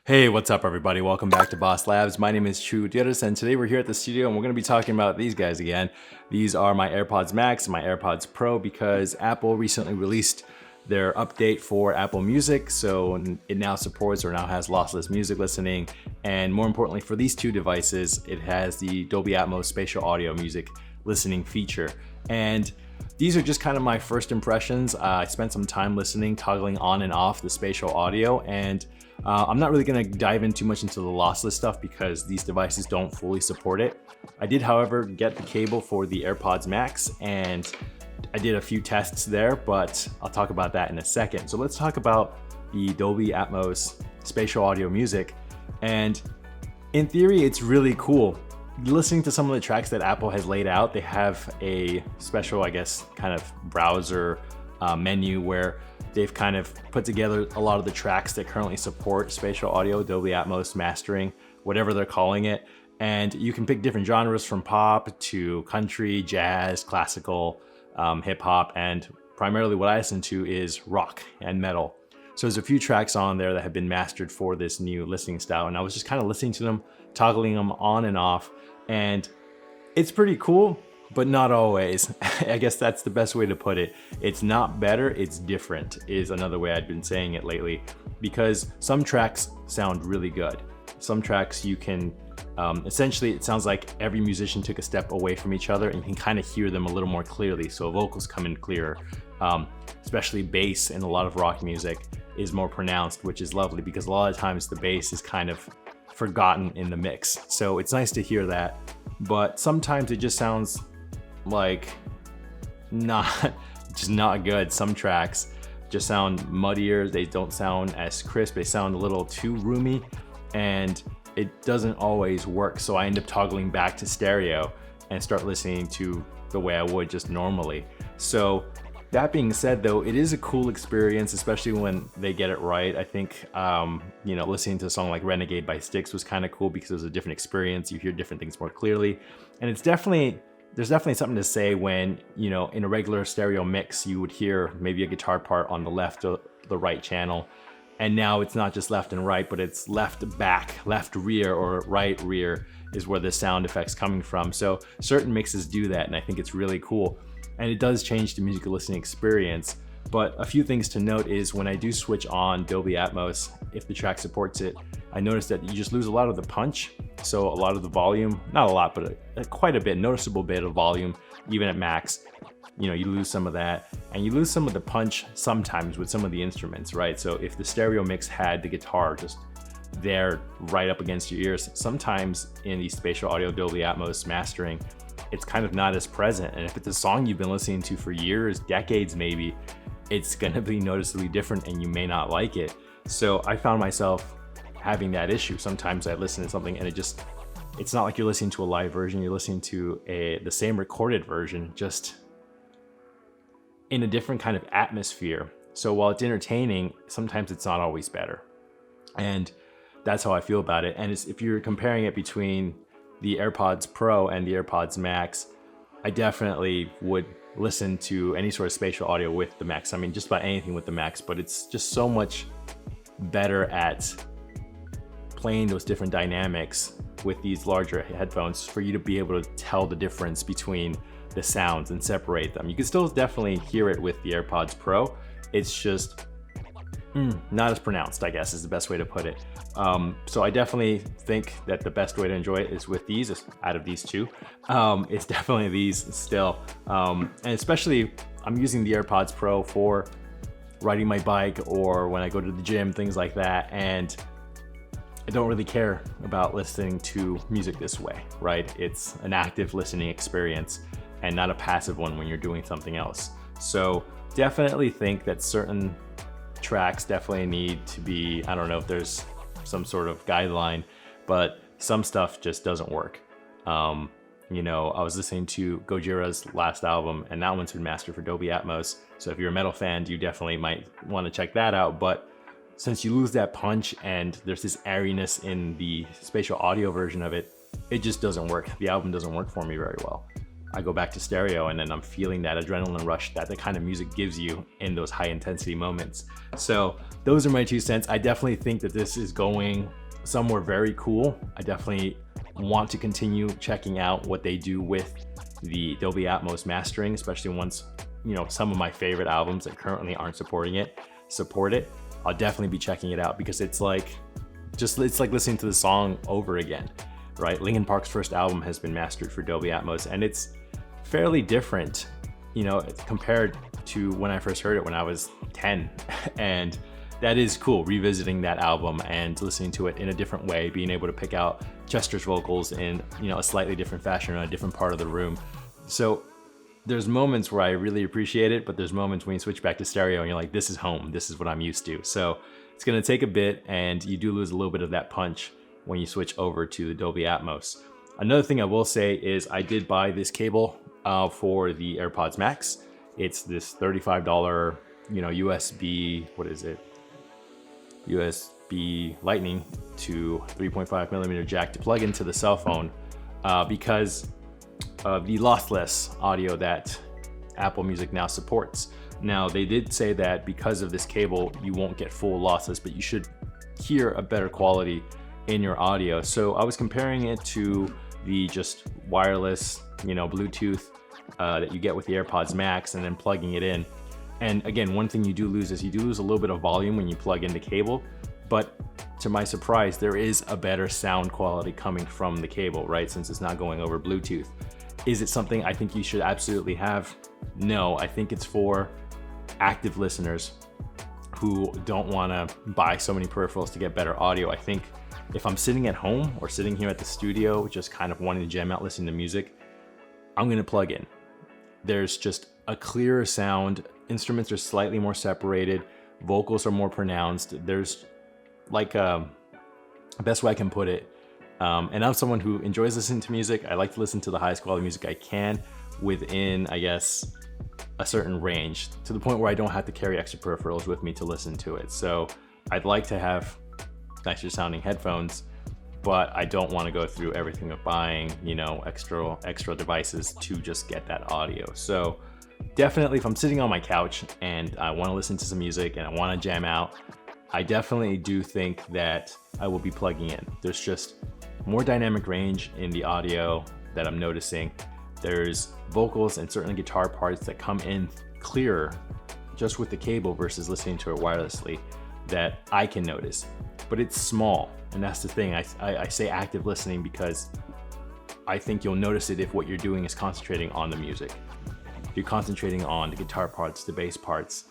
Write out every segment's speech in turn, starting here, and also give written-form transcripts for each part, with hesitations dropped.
Hey, what's up everybody? Welcome back to Boss Labs. My name is Chuy, and today we're here at the studio and we're going to be talking about these guys again. These are my AirPods Max and my AirPods Pro because Apple recently released their update for Apple Music, so it now supports or now has lossless music listening, and more importantly for these two devices, it has the Dolby ATMOS spatial audio music listening feature. And these are just kind of my first impressions. I spent some time listening, toggling on and off the spatial audio, and I'm not really gonna dive in too much into the lossless stuff because these devices don't fully support it. I did, however, get the cable for the AirPods Max and I did a few tests there, but I'll talk about that in a second. So let's talk about the Dolby ATMOS spatial audio music. And in theory, it's really cool. Listening to some of the tracks that Apple has laid out, they have a special, I guess, kind of browser menu where they've kind of put together a lot of the tracks that currently support spatial audio, Dolby Atmos mastering, whatever they're calling it. And you can pick different genres from pop to country, jazz, classical, hip hop, and primarily what I listen to is rock and metal. So there's a few tracks on there that have been mastered for this new listening style. And I was just kind of listening to them, toggling them on and off. And it's pretty cool, but not always. I guess that's the best way to put it. It's not better, it's different, is another way I've been saying it lately. Because some tracks sound really good. Some tracks you can, essentially it sounds like every musician took a step away from each other and you can kind of hear them a little more clearly. So vocals come in clearer, especially bass in a lot of rock music is more pronounced, which is lovely because a lot of times the bass is kind of forgotten in the mix. So it's nice to hear that, but sometimes it just sounds like just not good. Some tracks just sound muddier, they don't sound as crisp, they sound a little too roomy, and it doesn't always work. So I end up toggling back to stereo and start listening to the way I would just normally. So that being said though, it is a cool experience, especially when they get it right. I think, listening to a song like Renegade by Styx was kind of cool because it was a different experience. You hear different things more clearly. And there's definitely something to say when, in a regular stereo mix, you would hear maybe a guitar part on the left or the right channel. And now it's not just left and right, but it's left back, left rear, or right rear is where the sound effect's coming from. So certain mixes do that, and I think it's really cool. And it does change the musical listening experience. But a few things to note is when I do switch on Dolby Atmos, if the track supports it, I notice that you just lose a lot of the punch. So a lot of the volume, not a lot, but quite a bit, noticeable bit of volume, even at max. You lose some of that, and you lose some of the punch sometimes with some of the instruments, right? So if the stereo mix had the guitar just there right up against your ears, sometimes in the spatial audio Dolby Atmos mastering, it's kind of not as present. And if it's a song you've been listening to for years, decades maybe, it's gonna be noticeably different and you may not like it. So I found myself having that issue. Sometimes I listen to something and it's not like you're listening to a live version, you're listening to the same recorded version, just in a different kind of atmosphere. So while it's entertaining, sometimes it's not always better. And that's how I feel about it. And if you're comparing it between the AirPods Pro and the AirPods Max, I definitely would listen to any sort of spatial audio with the Max. I mean, just about anything with the Max, but it's just so much better at playing those different dynamics with these larger headphones for you to be able to tell the difference between the sounds and separate them. You can still definitely hear it with the AirPods Pro. It's just not as pronounced, I guess is the best way to put it. So I definitely think that the best way to enjoy it is with these, out of these two. It's definitely these still. And especially I'm using the AirPods Pro for riding my bike or when I go to the gym, things like that. And I don't really care about listening to music this way, right? It's an active listening experience and not a passive one when you're doing something else. So definitely think that certain tracks definitely need to be, I don't know if there's some sort of guideline, but some stuff just doesn't work. I was listening to Gojira's last album and that one's been mastered for Dolby Atmos. So if you're a metal fan, you definitely might want to check that out. But since you lose that punch and there's this airiness in the spatial audio version of it, it just doesn't work. The album doesn't work for me very well. I go back to stereo, and then I'm feeling that adrenaline rush that the kind of music gives you in those high intensity moments. So those are my 2 cents. I definitely think that this is going somewhere very cool. I definitely want to continue checking out what they do with the Dolby Atmos mastering, especially once, some of my favorite albums that currently aren't supporting it support it. I'll definitely be checking it out because it's like listening to the song over again, right? Linkin Park's first album has been mastered for Dolby Atmos, and it's fairly different, compared to when I first heard it when I was 10. And that is cool, revisiting that album and listening to it in a different way, being able to pick out Chester's vocals in, a slightly different fashion in a different part of the room. So there's moments where I really appreciate it, but there's moments when you switch back to stereo and you're like, this is home, this is what I'm used to. So it's gonna take a bit, and you do lose a little bit of that punch when you switch over to the Dolby Atmos. Another thing I will say is I did buy this cable for the AirPods Max. It's this $35, USB, USB Lightning to 3.5 millimeter jack to plug into the cell phone because of the lossless audio that Apple Music now supports. Now, they did say that because of this cable, you won't get full lossless, but you should hear a better quality in your audio. So I was comparing it to the just wireless, Bluetooth that you get with the AirPods Max, and then plugging it in. And again, one thing you do lose is you do lose a little bit of volume when you plug in the cable, but to my surprise, there is a better sound quality coming from the cable, right? Since it's not going over Bluetooth. Is it something I think you should absolutely have? No, I think it's for active listeners who don't want to buy so many peripherals to get better audio. I think if I'm sitting at home or sitting here at the studio, just kind of wanting to jam out, listening to music, I'm going to plug in. There's just a clearer sound. Instruments are slightly more separated. Vocals are more pronounced. There's the best way I can put it. And I'm someone who enjoys listening to music. I like to listen to the highest quality music I can within, I guess, a certain range, to the point where I don't have to carry extra peripherals with me to listen to it. So I'd like to have nicer sounding headphones, but I don't want to go through everything of buying, extra devices to just get that audio. So definitely, if I'm sitting on my couch and I want to listen to some music and I want to jam out, I definitely do think that I will be plugging in. There's just more dynamic range in the audio that I'm noticing. There's vocals and certainly guitar parts that come in clearer just with the cable versus listening to it wirelessly that I can notice. But it's small, and that's the thing. I say active listening because I think you'll notice it if what you're doing is concentrating on the music. If you're concentrating on the guitar parts, the bass parts,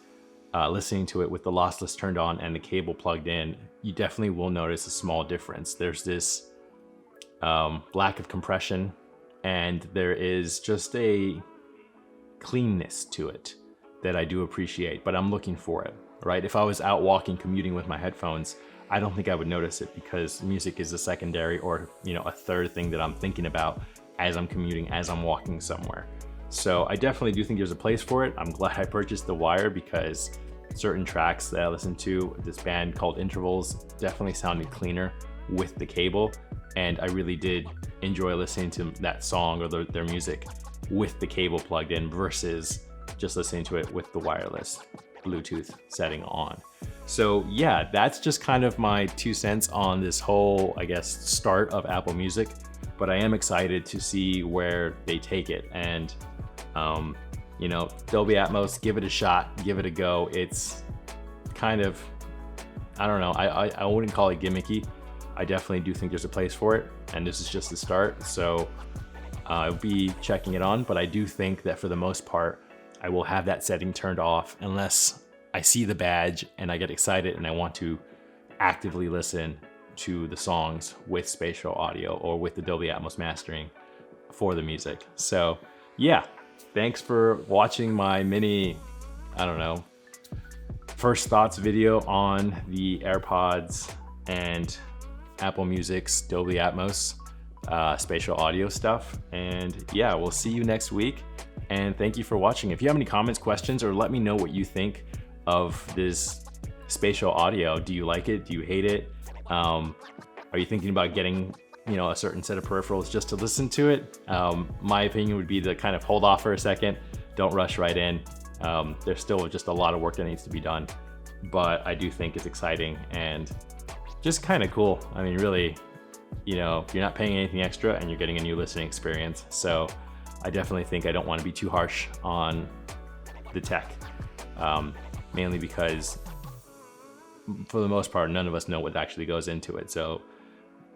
listening to it with the lossless turned on and the cable plugged in, you definitely will notice a small difference. There's this lack of compression, and there is just a cleanness to it that I do appreciate, but I'm looking for it, right? If I was out walking, commuting with my headphones, I don't think I would notice it because music is a secondary or, a third thing that I'm thinking about as I'm commuting, as I'm walking somewhere. So I definitely do think there's a place for it. I'm glad I purchased the wire because certain tracks that I listened to, this band called Intervals, definitely sounded cleaner with the cable. And I really did enjoy listening to that song or their music with the cable plugged in versus just listening to it with the wireless Bluetooth setting on. So yeah, that's just kind of my 2 cents on this whole, I guess, start of Apple Music. But I am excited to see where they take it. And Dolby Atmos, give it a shot, give it a go. It's kind of, I don't know, I wouldn't call it gimmicky. I definitely do think there's a place for it, and this is just the start. So I'll be checking it on, but I do think that for the most part, I will have that setting turned off unless I see the badge and I get excited and I want to actively listen to the songs with spatial audio or with the Dolby Atmos mastering for the music. So yeah, thanks for watching my mini, first thoughts video on the AirPods and Apple Music's Dolby Atmos spatial audio stuff. And yeah, we'll see you next week. And thank you for watching. If you have any comments, questions, or let me know what you think of this spatial audio. Do you like it? Do you hate it? Are you thinking about getting you know, a certain set of peripherals just to listen to it. My opinion would be to kind of hold off for a second. Don't rush right in. There's still just a lot of work that needs to be done, but I do think it's exciting and just kind of cool. I mean, really, you know, you're not paying anything extra and you're getting a new listening experience. So I definitely think I don't want to be too harsh on the tech, mainly because for the most part, none of us know what actually goes into it. So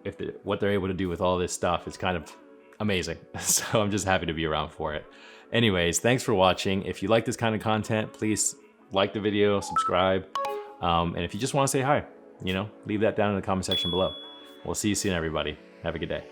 if what they're able to do with all this stuff is kind of amazing. So I'm just happy to be around for it. Anyways, thanks for watching. If you like this kind of content, please like the video, subscribe. And if you just want to say hi, you know, leave that down in the comment section below. We'll see you soon, everybody. Have a good day.